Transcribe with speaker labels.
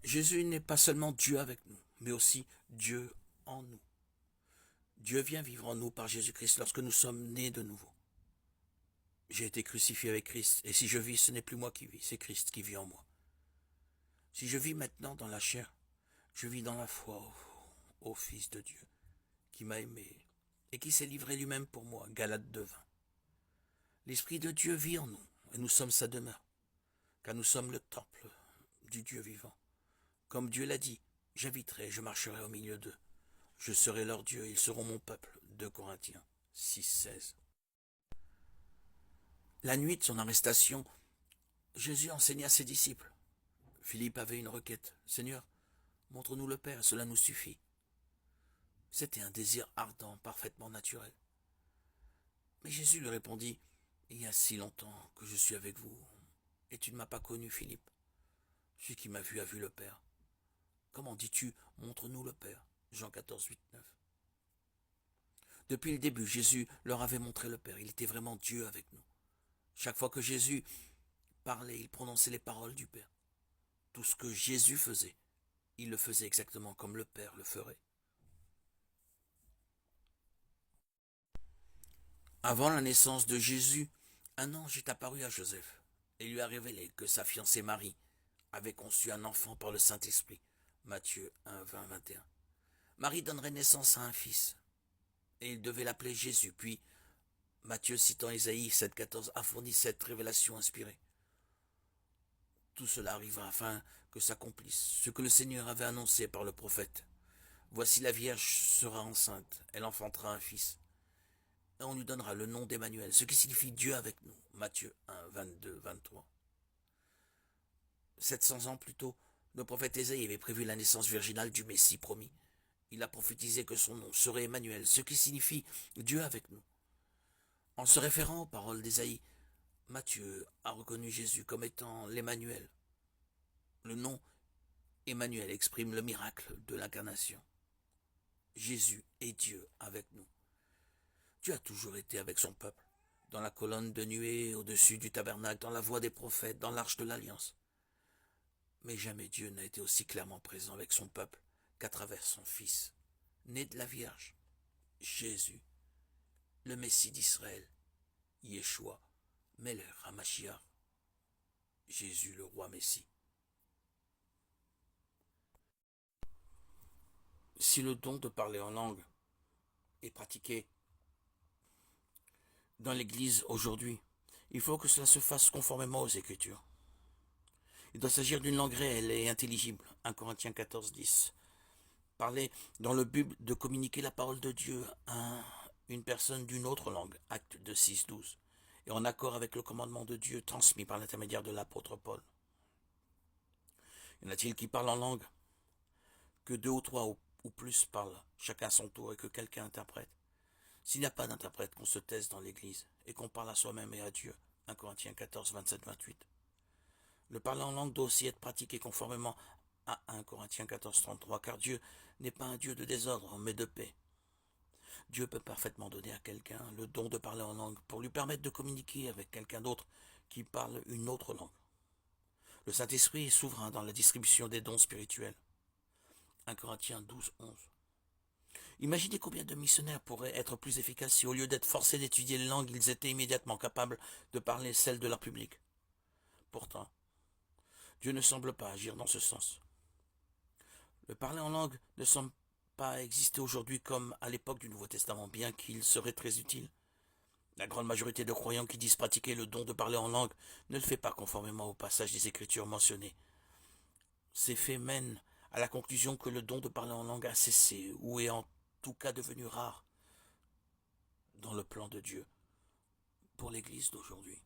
Speaker 1: Jésus n'est pas seulement Dieu avec nous, mais aussi Dieu en nous. Dieu vient vivre en nous par Jésus-Christ lorsque nous sommes nés de nouveau. J'ai été crucifié avec Christ, et si je vis, ce n'est plus moi qui vis, c'est Christ qui vit en moi. Si je vis maintenant dans la chair, je vis dans la foi au Fils de Dieu, qui m'a aimé et qui s'est livré lui-même pour moi. Galates 2:20. L'Esprit de Dieu vit en nous, et nous sommes sa demeure, car nous sommes le temple du Dieu vivant. Comme Dieu l'a dit, j'habiterai, je marcherai au milieu d'eux. Je serai leur Dieu, ils seront mon peuple. 2 Corinthiens 6:16. La nuit de son arrestation, Jésus enseigna à ses disciples. Philippe avait une requête. Seigneur, montre-nous le Père, cela nous suffit. C'était un désir ardent, parfaitement naturel. Mais Jésus lui répondit, il y a si longtemps que je suis avec vous, et tu ne m'as pas connu, Philippe. Celui qui m'a vu a vu le Père. Comment dis-tu, montre-nous le Père? Jean 14:8-9. Depuis le début, Jésus leur avait montré le Père. Il était vraiment Dieu avec nous. Chaque fois que Jésus parlait, il prononçait les paroles du Père. Tout ce que Jésus faisait, il le faisait exactement comme le Père le ferait. Avant la naissance de Jésus, un ange est apparu à Joseph et lui a révélé que sa fiancée Marie avait conçu un enfant par le Saint-Esprit. Matthieu 1:20-21. Marie donnerait naissance à un fils et il devait l'appeler Jésus. Puis Matthieu, citant Ésaïe 7:14, a fourni cette révélation inspirée. Tout cela arriva afin que s'accomplisse ce que le Seigneur avait annoncé par le prophète. Voici la Vierge sera enceinte, elle enfantera un fils. Et on lui donnera le nom d'Emmanuel, ce qui signifie Dieu avec nous. Matthieu 1:22-23. 700 ans plus tôt, le prophète Ésaïe avait prévu la naissance virginale du Messie promis. Il a prophétisé que son nom serait Emmanuel, ce qui signifie Dieu avec nous. En se référant aux paroles d'Ésaïe, Matthieu a reconnu Jésus comme étant l'Emmanuel. Le nom Emmanuel exprime le miracle de l'incarnation. Jésus est Dieu avec nous. Dieu a toujours été avec son peuple, dans la colonne de nuée au-dessus du tabernacle, dans la voix des prophètes, dans l'arche de l'alliance. Mais jamais Dieu n'a été aussi clairement présent avec son peuple qu'à travers son Fils, né de la Vierge, Jésus, le Messie d'Israël, Yeshua, Melech HaMashiach, Jésus le roi Messie. Si le don de parler en langue est pratiqué dans l'Église aujourd'hui, il faut que cela se fasse conformément aux Écritures. Il doit s'agir d'une langue réelle et intelligible. 1 Corinthiens 14:10. Parler dans le but de communiquer la parole de Dieu à une personne d'une autre langue. Acte 2:6-12. Et en accord avec le commandement de Dieu transmis par l'intermédiaire de l'apôtre Paul. Y en a-t-il qui parlent en langue? Que deux ou trois ou plus parlent, chacun à son tour, et que quelqu'un interprète. S'il n'y a pas d'interprète, qu'on se taise dans l'Église et qu'on parle à soi-même et à Dieu. 1 Corinthiens 14:27-28. Le parler en langue doit aussi être pratiqué conformément à 1 Corinthiens 14:33, car Dieu n'est pas un Dieu de désordre, mais de paix. Dieu peut parfaitement donner à quelqu'un le don de parler en langue pour lui permettre de communiquer avec quelqu'un d'autre qui parle une autre langue. Le Saint-Esprit est souverain dans la distribution des dons spirituels. 1 Corinthiens 12:11. Imaginez combien de missionnaires pourraient être plus efficaces si au lieu d'être forcés d'étudier les langues, ils étaient immédiatement capables de parler celles de leur public. Pourtant, Dieu ne semble pas agir dans ce sens. Le parler en langue ne semble pas exister aujourd'hui comme à l'époque du Nouveau Testament, bien qu'il serait très utile. La grande majorité de croyants qui disent pratiquer le don de parler en langue ne le fait pas conformément au passage des Écritures mentionnées. Ces faits mènent à la conclusion que le don de parler en langue a cessé ou est en tout cas devenu rare dans le plan de Dieu pour l'Église d'aujourd'hui.